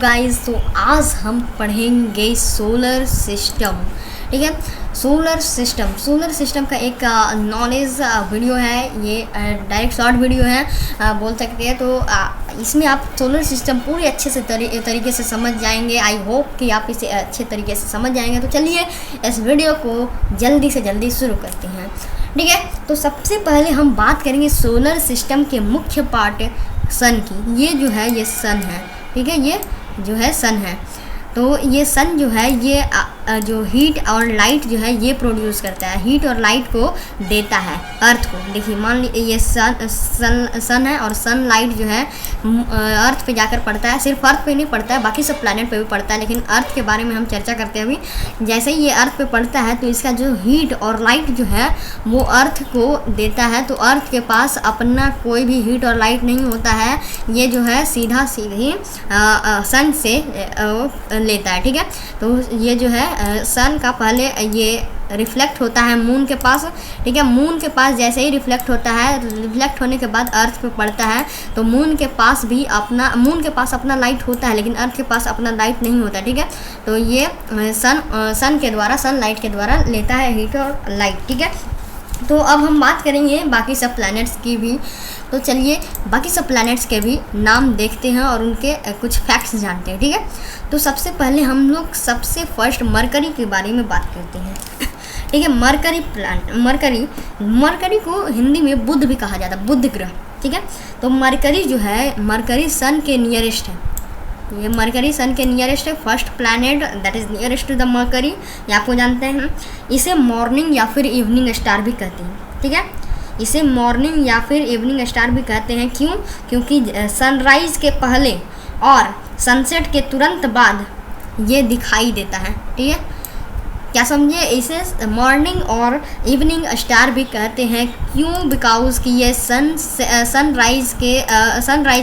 Guys, तो आज हम पढ़ेंगे सोलर सिस्टम। ठीक है, सोलर सिस्टम का एक नॉलेज वीडियो है। ये डायरेक्ट शॉर्ट वीडियो है बोल सकते हैं। तो इसमें आप सोलर सिस्टम पूरी अच्छे से तरीके से समझ जाएंगे। आई होप कि आप इसे अच्छे तरीके से समझ जाएंगे। तो चलिए इस वीडियो को जल्दी से जल्दी शुरू करते हैं। ठीक है, तो सबसे पहले हम बात करेंगे सोलर सिस्टम के मुख्य पार्ट सन की। ये जो है ये सन है। ठीक है, ये जो है सन है। तो ये सन जो है ये जो हीट और लाइट जो है ये प्रोड्यूस करता है, हीट और लाइट को देता है अर्थ को। देखिए, मान लीजिए ये सन है और सन लाइट जो है अर्थ पे जाकर पड़ता है। सिर्फ अर्थ पे नहीं पड़ता है, बाकी सब प्लैनेट पे भी पड़ता है, लेकिन अर्थ के बारे में हम चर्चा करते हैं अभी। जैसे ही ये अर्थ पे पड़ता है तो इसका जो हीट और लाइट जो है वो अर्थ को देता है। तो अर्थ के पास अपना कोई भी हीट और लाइट नहीं होता है, ये जो है सीधा सीधी सन से लेता है। ठीक है, तो ये जो है सन का पहले ये रिफ्लेक्ट होता है मून के पास। ठीक है, मून के पास जैसे ही रिफ्लेक्ट होता है, रिफ्लेक्ट होने के बाद अर्थ पे पड़ता है। तो मून के पास अपना लाइट होता है, लेकिन अर्थ के पास अपना लाइट नहीं होता। ठीक है, तो ये सन लाइट के द्वारा लेता है हीट और लाइट। ठीक है, तो अब हम बात करेंगे बाकी सब प्लैनेट्स की भी। तो चलिए बाकी सब प्लैनेट्स के भी नाम देखते हैं और उनके कुछ फैक्ट्स जानते हैं। ठीक है, तो सबसे पहले हम लोग सबसे फर्स्ट मरकरी के बारे में बात करते हैं। ठीक है, मरकरी को हिंदी में बुध भी कहा जाता है, बुध ग्रह। ठीक है, तो मरकरी जो है, मरकरी सन के नियरेस्ट है। ये मरकरी सन के नियरेस्ट है, first planet that is nearest to the Mercury. ये आपको जानते हैं। इसे मॉर्निंग या फिर इवनिंग स्टार भी कहते हैं। ठीक है, इसे मॉर्निंग या फिर इवनिंग स्टार भी कहते हैं। क्यों? क्योंकि सनराइज़ के पहले और सनसेट के तुरंत बाद ये दिखाई देता है। ठीक है, क्या समझे? इसे मॉर्निंग और इवनिंग स्टार भी कहते हैं। क्यों? बिकॉज कि ये सनराइज़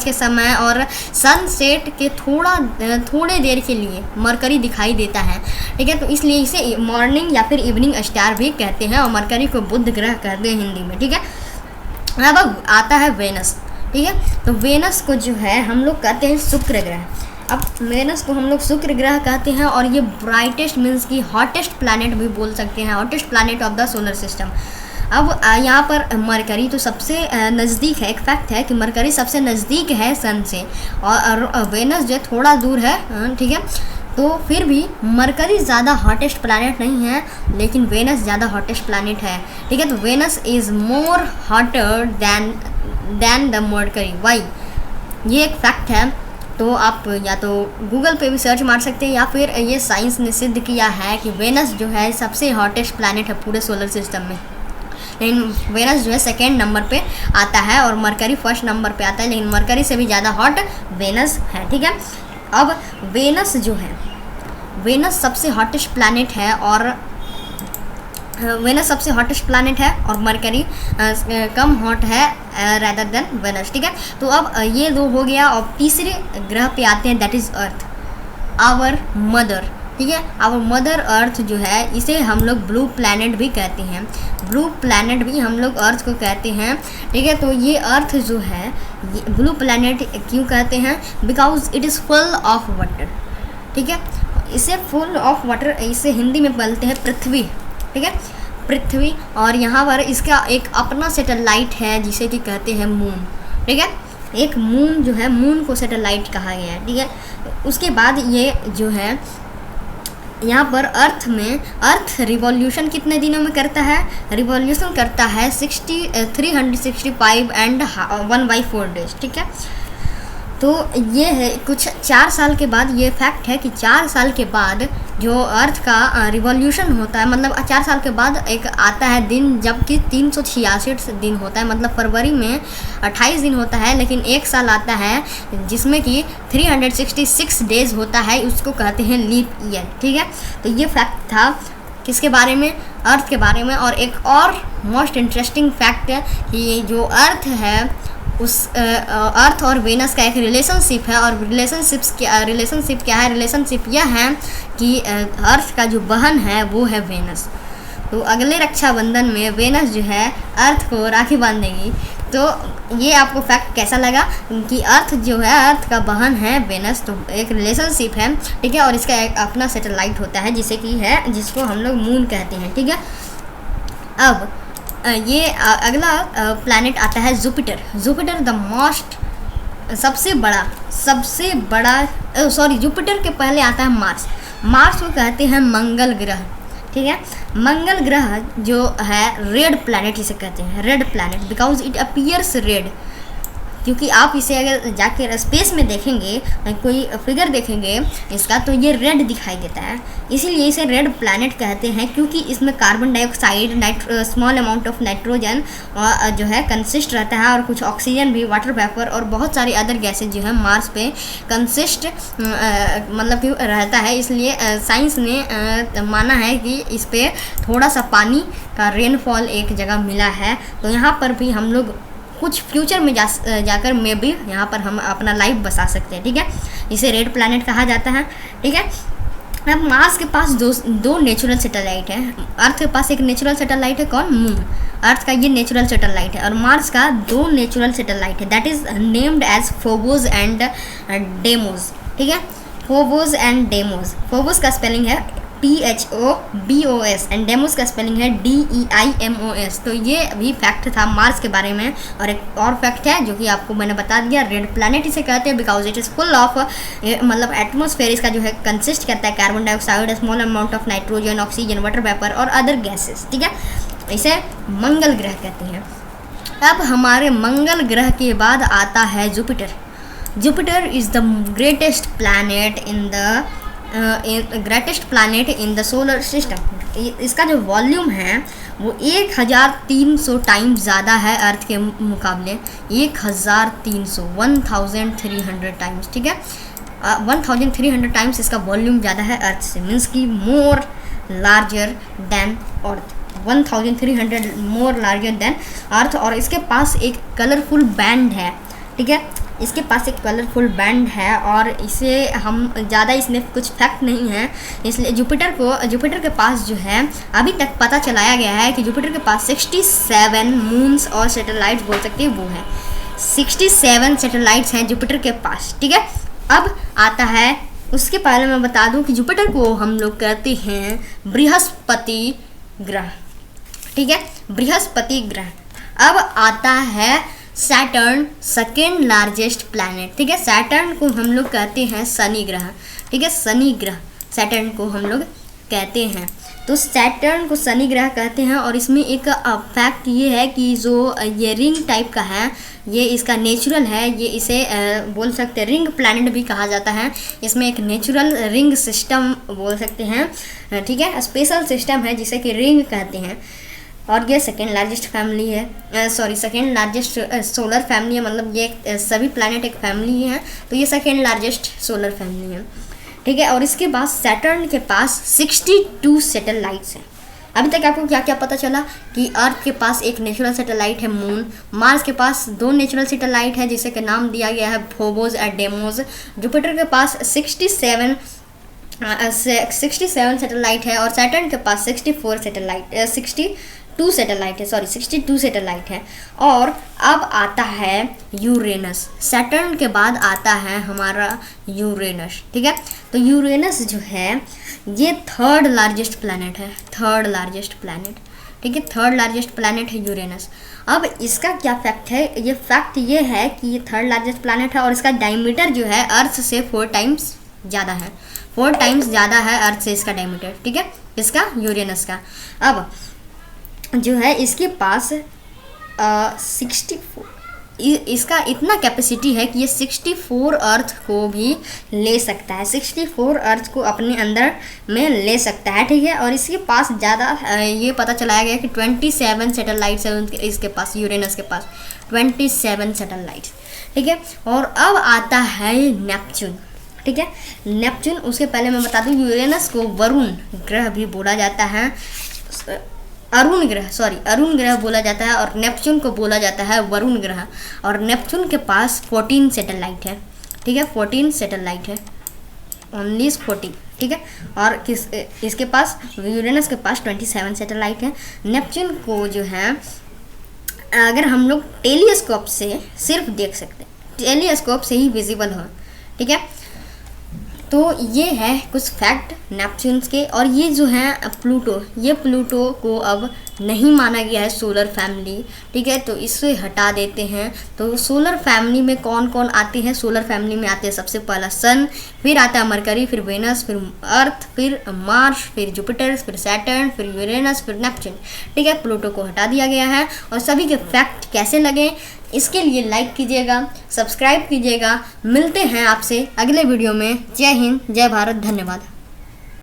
के समय और सनसेट के थोड़े देर के लिए मरकरी दिखाई देता है। ठीक है, तो इसलिए इसे मॉर्निंग या फिर इवनिंग स्टार भी कहते हैं और मरकरी को बुध ग्रह कहते हैं हिंदी में। ठीक है, अब आता है वेनस। ठीक है, तो वेनस को जो है हम लोग कहते हैं शुक्र ग्रह। अब वेनस को हम लोग शुक्र ग्रह कहते हैं और ये ब्राइटेस्ट मीन्स की हॉटेस्ट प्लैनेट भी बोल सकते हैं, hottest planet of the solar system. अब यहाँ पर मरकरी तो सबसे नज़दीक है। एक फैक्ट है कि मरकरी सबसे नज़दीक है सन से और वेनस जो थोड़ा दूर है। ठीक है, तो फिर भी मरकरी ज़्यादा हॉटेस्ट प्लैनेट नहीं है, लेकिन वेनस ज़्यादा हॉटेस्ट प्लैनेट है। ठीक है, तो Venus is more hotter than the Mercury. Why? ये एक फैक्ट है। तो आप या तो गूगल पे भी सर्च मार सकते हैं या फिर ये साइंस ने सिद्ध किया है कि वेनस जो है सबसे हॉटेस्ट प्लैनेट है पूरे सोलर सिस्टम में। लेकिन वेनस जो है सेकेंड नंबर पे आता है और मरकरी फर्स्ट नंबर पे आता है, लेकिन मरकरी से भी ज़्यादा हॉट वेनस है। ठीक है, अब वेनस जो है, वेनस सबसे हॉटेस्ट प्लैनेट है और मरकरी कम हॉट है रैदर देन वेनस। ठीक है, तो अब ये दो हो गया और तीसरे ग्रह पे आते हैं, that is Earth, our mother. ठीक है, आवर मदर अर्थ जो है इसे हम लोग ब्लू प्लैनेट भी कहते हैं। ब्लू प्लैनेट भी हम लोग अर्थ को कहते हैं। ठीक है, तो ये अर्थ जो है ये ब्लू प्लैनेट क्यों कहते हैं? Because it is full of water. ठीक है, इसे फुल ऑफ वाटर, इसे हिंदी में बोलते हैं पृथ्वी। ठीक है, पृथ्वी, और यहाँ पर इसका एक अपना सैटेलाइट है जिसे कि कहते हैं मून। ठीक है, एक मून जो है, मून को सैटेलाइट कहा गया है। ठीक है, उसके बाद ये जो है यहाँ पर अर्थ रिवॉल्यूशन कितने दिनों में करता है? रिवॉल्यूशन करता है 365 एंड 1/4 डेज। ठीक है, तो ये है कुछ 4 साल के बाद, ये फैक्ट है कि 4 साल के बाद जो अर्थ का रिवॉल्यूशन होता है, मतलब 4 साल के बाद एक आता है दिन जबकि 366 दिन होता है, मतलब फरवरी में 28 दिन होता है, लेकिन एक साल आता है जिसमें कि 366 डेज होता है, उसको कहते हैं लीप ईयर। ठीक है, तो ये फैक्ट था किसके बारे में? अर्थ के बारे में। और एक और मोस्ट इंटरेस्टिंग फैक्ट है कि जो अर्थ है उस अर्थ और वेनस का एक रिलेशनशिप है। और रिलेशनशिप क्या है? रिलेशनशिप यह है कि अर्थ का जो बहन है वो है वेनस। तो अगले रक्षाबंधन में वेनस जो है अर्थ को राखी बांधेगी। तो ये आपको फैक्ट कैसा लगा कि अर्थ जो है, अर्थ का बहन है वेनस, तो एक रिलेशनशिप है, ठीक है, और इसका एक अपना सैटेलाइट होता है जिसे कि है, जिसको हम लोग मून कहते हैं, ठीक है। अब ये अगला प्लैनेट आता है जुपिटर। जुपिटर द मोस्ट सबसे बड़ा सॉरी, जुपिटर के पहले आता है मार्स। मार्स को कहते हैं मंगल ग्रह, ठीक है। मंगल ग्रह जो है रेड प्लैनेट इसे कहते हैं, red planet, because it appears red, क्योंकि आप इसे अगर जाकर स्पेस में देखेंगे, कोई फिगर देखेंगे इसका, तो ये रेड दिखाई देता है, इसीलिए इसे रेड प्लैनेट कहते हैं, क्योंकि इसमें carbon dioxide, small amount of nitrogen जो है कंसिस्ट रहता है, और कुछ ऑक्सीजन भी, वाटर वेपर और बहुत सारी अदर गैसेज जो है मार्स पे कंसिस्ट मतलब कि रहता है। इसलिए साइंस ने माना है कि इस पर थोड़ा सा पानी का रेनफॉल एक जगह मिला है, तो यहाँ पर भी हम लोग कुछ फ्यूचर में जाकर मे भी यहाँ पर हम अपना लाइफ बसा सकते हैं, ठीक है। इसे रेड प्लैनेट कहा जाता है, ठीक है। अब मार्स के पास दो नेचुरल सैटेलाइट है। अर्थ के पास एक नेचुरल सैटेलाइट है, कौन? मून। अर्थ का ये नेचुरल सैटेलाइट है, और मार्स का दो नेचुरल सैटेलाइट है, that is named as Phobos and Deimos, ठीक है। Phobos and Deimos. फोबोस का स्पेलिंग है PHOBOS एंड डेमोस का स्पेलिंग है DEIMOS। तो ये भी फैक्ट था मार्स के बारे में। और एक और फैक्ट है जो कि आपको मैंने बता दिया, रेड प्लैनेट इसे कहते हैं because it is full of मतलब एटमॉस्फेयर इसका जो है कंसिस्ट करता है carbon dioxide, small amount of nitrogen, oxygen, water vapour और अदर गैसेस, ठीक है। इसे मंगल ग्रह कहते हैं। अब हमारे मंगल ग्रह के बाद आता है Jupiter. Jupiter is the greatest planet in the solar system. इसका जो वॉल्यूम है वो 1300 टाइम्स ज़्यादा है अर्थ के मुकाबले। 1300 टाइम्स, ठीक है। 1300 टाइम्स इसका वॉल्यूम ज़्यादा है अर्थ से, मीन्स की मोर लार्जर देन अर्थ। 1300 मोर लार्जर देन अर्थ। और इसके पास एक कलरफुल बैंड है, ठीक है। इसके पास एक कलरफुल बैंड है, और इसे हम ज़्यादा इसमें कुछ फैक्ट नहीं है, इसलिए जुपिटर के पास जो है अभी तक पता चलाया गया है कि जुपिटर के पास 67 मून्स और सैटेलाइट्स बोल सकते हैं वो है। 67 सैटेलाइट्स हैं जुपिटर के पास, ठीक है। अब आता है, उसके पहले मैं बता दूं कि जुपिटर को हम लोग कहते हैं बृहस्पति ग्रह, ठीक है, बृहस्पति ग्रह। अब आता है सैटर्न, सेकेंड लार्जेस्ट प्लैनेट, ठीक है। सैटर्न को हम लोग कहते हैं शनि ग्रह, ठीक है, शनि ग्रह सैटर्न को हम लोग कहते हैं। तो सैटर्न को शनि ग्रह कहते हैं, और इसमें एक फैक्ट ये है कि जो ये रिंग टाइप का है, ये इसका नेचुरल है, ये इसे बोल सकते हैं रिंग प्लैनेट भी कहा जाता है। इसमें एक नेचुरल रिंग सिस्टम बोल सकते हैं, ठीक है, स्पेशल सिस्टम है जिसे कि रिंग कहते हैं। और ये सेकेंड लार्जेस्ट फैमिली है, सेकेंड लार्जेस्ट सोलर फैमिली है, मतलब ये सभी प्लैनेट एक फैमिली है, तो ये सेकेंड लार्जेस्ट सोलर फैमिली है, ठीक है। और इसके बाद सैटर्न के पास 62 सैटेलाइट्स हैं। अभी तक आपको क्या क्या पता चला कि अर्थ के पास एक नेचुरल सैटेलाइट है मून, मार्स के पास 2 नेचुरल सैटेलाइट है जिसे का नाम दिया गया है फोबोस एंड डेमोस। जुपिटर के पास 67 सैटेलाइट है, और सैटर्न के पास 62 सैटेलाइट है। और अब आता है यूरेनस। सैटर्न के बाद आता है हमारा यूरेनस, ठीक है। तो यूरेनस जो है ये थर्ड लार्जेस्ट प्लैनेट है, ठीक है, थर्ड लार्जेस्ट प्लैनेट है यूरेनस। अब इसका क्या फैक्ट है? ये फैक्ट ये है कि ये थर्ड लार्जेस्ट प्लैनेट है, और इसका डायमीटर जो है अर्थ से 4 टाइम्स ज़्यादा है, 4 टाइम्स ज़्यादा है अर्थ से इसका डायमीटर, ठीक है, इसका यूरेनस का। अब जो है इसके पास 64 इसका इतना कैपेसिटी है कि ये 64 अर्थ को भी ले सकता है, 64 अर्थ को अपने अंदर में ले सकता है, ठीक है। और इसके पास ज़्यादा ये पता चलाया गया कि 27 सैटेलाइट्स है इसके पास, यूरेनस के पास 27 सैटेलाइट्स, ठीक है। और अब आता है नेपच्यून, ठीक है, नेपच्यून। उसके पहले मैं बता दूं यूरेनस को वरुण ग्रह भी बोला जाता है, अरुण ग्रह बोला जाता है, और नेपच्यून को बोला जाता है वरुण ग्रह। और नेपच्यून के पास 14 सैटेलाइट है, ठीक है, 14 सैटेलाइट है, ओनली 14, ठीक है। और इसके पास यूरेनस के पास 27 सैटेलाइट है। नेपच्यून को जो है अगर हम लोग टेलीस्कोप से सिर्फ देख सकते हैं, टेलीस्कोप से ही विजिबल हो, ठीक है। तो ये है कुछ फैक्ट नेपच्यून्स के। और ये जो है प्लूटो, ये प्लूटो को अब नहीं माना गया है सोलर फैमिली, ठीक है, तो इसे हटा देते हैं। तो सोलर फैमिली में कौन कौन आते हैं? सोलर फैमिली में आते हैं सबसे पहला सन, फिर आता है मरकरी, फिर वेनस, फिर अर्थ, फिर मार्स, फिर जुपिटर, फिर सैटर्न, फिर यूरेनस, फिर नेपच्यून, ठीक है। प्लूटो को हटा दिया गया है। और सभी के फैक्ट कैसे लगे इसके लिए लाइक कीजिएगा, सब्सक्राइब कीजिएगा। मिलते हैं आपसे अगले वीडियो में। जय हिंद, जय भारत, धन्यवाद।